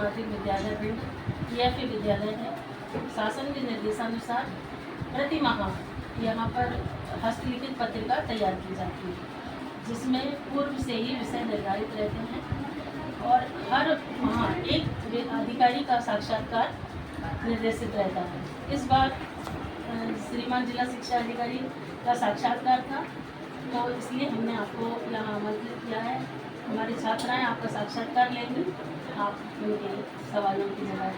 माध्यमिक विद्यालय भिंड EFE विद्यालय है। शासन के निर्देशानुसार प्रति माह यहाँ पर हस्तलिखित पत्रिका तैयार की जाती है, जिसमें पूर्व से ही विषय निर्धारित रहते हैं और हर माह एक अधिकारी का साक्षात्कार निर्देशित रहता है। इस बार श्रीमान जिला शिक्षा अधिकारी का साक्षात्कार था, तो इसलिए हमने आपको यहाँ आमंत्रित किया है। हमारी छात्राएं आपका साक्षात्कार लेंगी, आप उनके सवालों की जवाब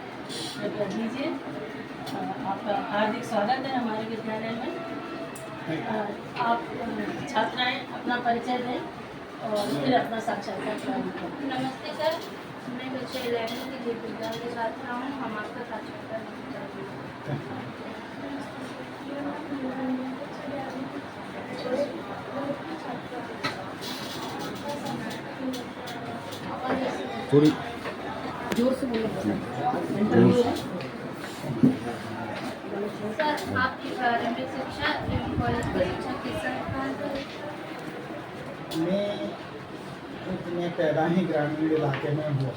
कर दीजिए। आपका हार्दिक स्वागत है हमारे विद्यालय में। आप छात्राएं अपना परिचय दें और फिर अपना साक्षात्कार प्रारंभ करें। नमस्ते सर, मैं बच्चे 11वीं की जीव विज्ञान के छात्रा हूँ। हम आपका साक्षात्कार थोड़ी जोर से बोलो। सर, आपकी प्रारंभिक शिक्षा एवं कॉलेज की शिक्षा किस संस्थान से हुई? मैं पैदा ही ग्रामीण इलाके में हुआ,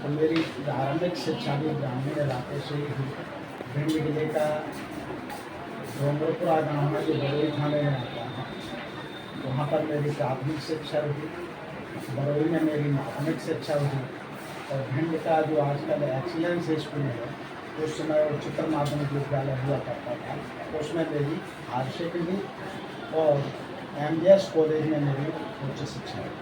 तो मेरी प्रारंभिक शिक्षा भी ग्रामीण इलाके से ही हुई। भिंड जिले का डोंगरपुरा गाँव में जो बड़ोई थाने में आता है, वहाँ पर मेरी प्राथमिक शिक्षा हुई। बड़ोई में मेरी माध्यमिक शिक्षा हुई और भिंड का जो आजकल एक्सीलेंस स्कूल है, उस समय उच्चतर माध्यमिक विद्यालय हुआ करता था, उसमें मेरी हार्डशिप हुई और MGS कॉलेज में मेरी उच्च शिक्षा हुई।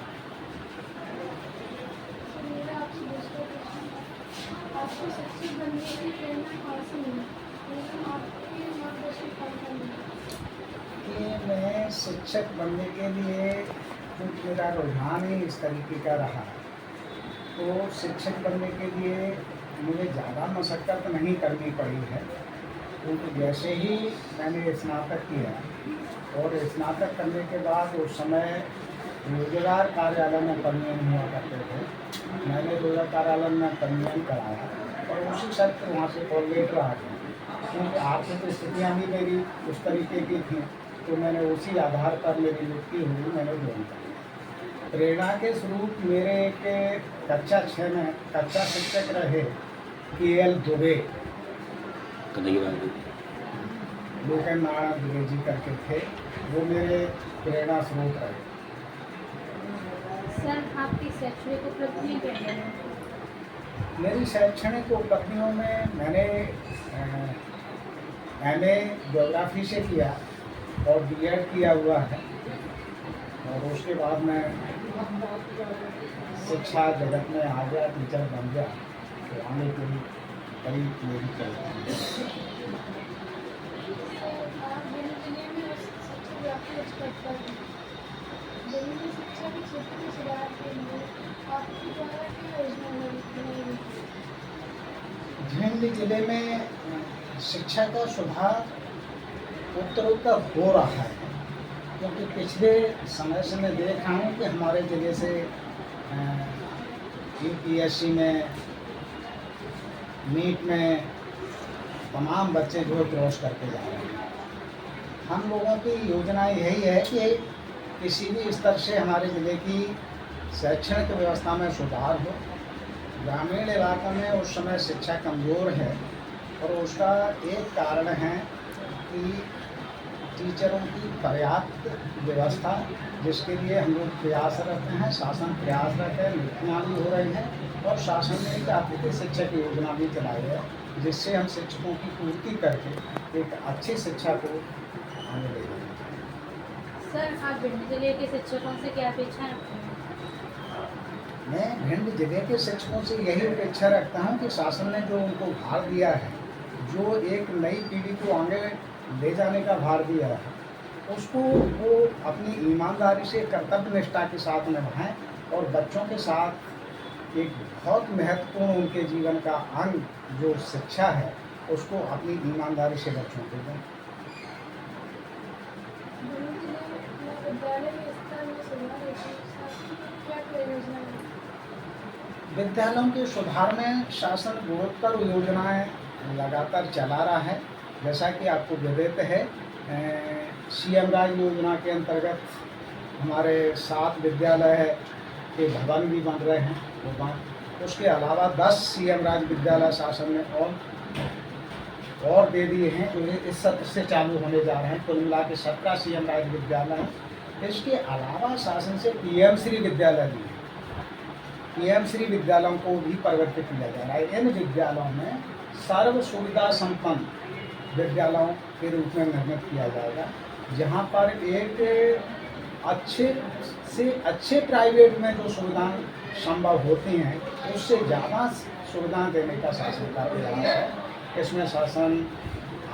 आपको शिक्षक बनने की प्रेरणा कहाँ से मिली? आपके मार्गदर्शन कौन मिला? कि मैं शिक्षक बनने के लिए क्योंकि मेरा रुझान ही इस तरीके का रहा, तो शिक्षक बनने के लिए मुझे ज़्यादा मशक्क़त नहीं करनी पड़ी है। क्योंकि जैसे ही मैंने स्नातक किया और स्नातक करने के बाद उस समय रोजगार कार्यालय में पंजीयन हुआ करते थे। मैंने रोजगार कार्यालय में पंजीयन कराया और उसी सत्र वहाँ से कॉल लेटर आ गया। क्योंकि आर्थिक स्थितियाँ भी मेरी उस तरीके की थी, तो मैंने उसी आधार पर मेरी नियुक्ति हुई, मैंने ज्वाइन किया। प्रेरणा के स्वरूप मेरे एक कक्षा 6 में कक्षा शिक्षक रहे KL दुबे, लोकन नारायण दुबे जी करके थे, वो मेरे प्रेरणा स्रोत रहे। सर, आपकी शैक्षणिक उपलब्धियाँ क्या हैं? मेरी शैक्षणिक उपलब्धियों में मैंने MA ज्योग्राफी से किया और B.Ed किया हुआ है और उसके बाद मैं शिक्षा जगत में आ गया, टीचर बन गया, तो आने के लिए कई मेरी चलती आप भिंड जिले में शिक्षा व्यापी एक्सपर्ट हैं। जिले में शिक्षा के क्षेत्र में सुधार के लिए आपके द्वारा क्या योजना बनाई गई? भिंड जिले में शिक्षा का सुधार उत्तरोत्तर हो रहा है, क्योंकि पिछले समय से मैं देख रहा हूँ कि हमारे ज़िले से UPSC में, नीट में तमाम बच्चे जो क्रॉस करके जा रहे हैं। हम लोगों की योजना यही है कि किसी भी स्तर से हमारे ज़िले की शैक्षणिक व्यवस्था में सुधार हो। ग्रामीण इलाकों में उस समय शिक्षा कमज़ोर है और उसका एक कारण है कि टीचरों की पर्याप्त व्यवस्था, जिसके लिए हम लोग प्रयासरत हैं, शासन प्रयासरत है, नियुक्तियाँ भी हो रही हैं और शासन ने एक अतिथि शिक्षक योजना भी चलाई है, जिससे हम शिक्षकों की पूर्ति करके एक अच्छी शिक्षा को आगे ले जाएंगे। सर, आप भिंड जिले के शिक्षकों से क्या अपेक्षा रखते हैं? मैं भिंड जिले के शिक्षकों से यही अपेक्षा रखता हूँ कि शासन ने जो उनको भार दिया है, जो एक नई पीढ़ी को आगे ले जाने का भार दिया है, उसको वो अपनी ईमानदारी से कर्तव्य निष्ठा के साथ निभाएं और बच्चों के साथ एक बहुत महत्वपूर्ण उनके जीवन का अंग जो शिक्षा है, उसको अपनी ईमानदारी से बच्चों को दें। भिंड जिले में विद्यालय के स्तर में सुधार हेतु क्या योजना है? विद्यालयों के सुधार में शासन गुणोत्तर योजनाएं लगातार चला रहा है। जैसा कि आपको विदित है, CM राज योजना के अंतर्गत हमारे 7 विद्यालय के भवन भी बन रहे हैं, वो उसके अलावा 10 सीएम राज विद्यालय शासन ने और दे दिए हैं जो इस सत्र से चालू होने जा रहे हैं। कुल मिला के 17 सीएम राज विद्यालय हैं। इसके अलावा शासन से पीएम श्री विद्यालय भी है। पीएम श्री विद्यालयों को भी परिवर्तित किया जा रहा है। इन विद्यालयों में सर्व सुविधा संपन्न विद्यालयों के रूप में निर्मित किया जाएगा, जहाँ पर एक अच्छे से अच्छे प्राइवेट में जो सुविधाएं संभव होती हैं उससे ज़्यादा सुविधाएं देने का शासन का प्रयास है। इसमें शासन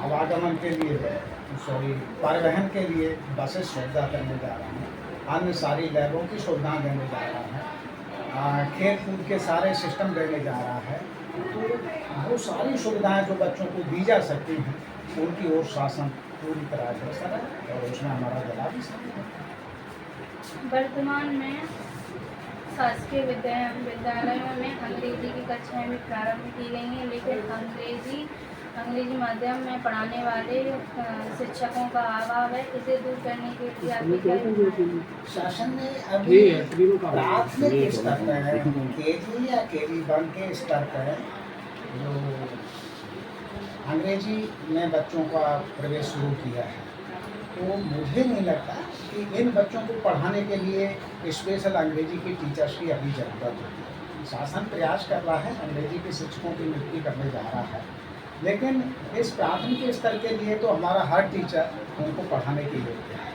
आवागमन के लिए परिवहन के लिए बसेस सुविधा करने जा रहा है, अन्य सारी लैबों की सुविधाएं देने जा रहा है, खेल कूद के सारे सिस्टम देने जा रहा है। तो वो सारी सुविधाएं जो बच्चों को दी जा सकती हैं उनकी ओर शासन पूरी तरह अग्रसर है और उसमें हमारा जिला भी शामिल है। वर्तमान में शासकीय विद्यालयों में अंग्रेजी की कक्षाएं भी प्रारंभ की गई हैं, लेकिन अंग्रेजी माध्यम में पढ़ाने वाले शिक्षकों का अभाव है। इसे दूर करने के लिए आपकी क्या योजना है? शासन ने अभी प्राथमिक स्तर पर केजी या KG1 के स्तर पर जो अंग्रेजी में बच्चों का प्रवेश शुरू किया है, तो मुझे नहीं लगता कि इन बच्चों को पढ़ाने के लिए स्पेशल अंग्रेजी के टीचर्स की अभी ज़रूरत है। शासन प्रयास कर रहा है, अंग्रेजी के शिक्षकों की नियुक्ति करने जा रहा है, लेकिन इस प्राथमिक स्तर के लिए तो हमारा हर टीचर उनको पढ़ाने के योग्य है।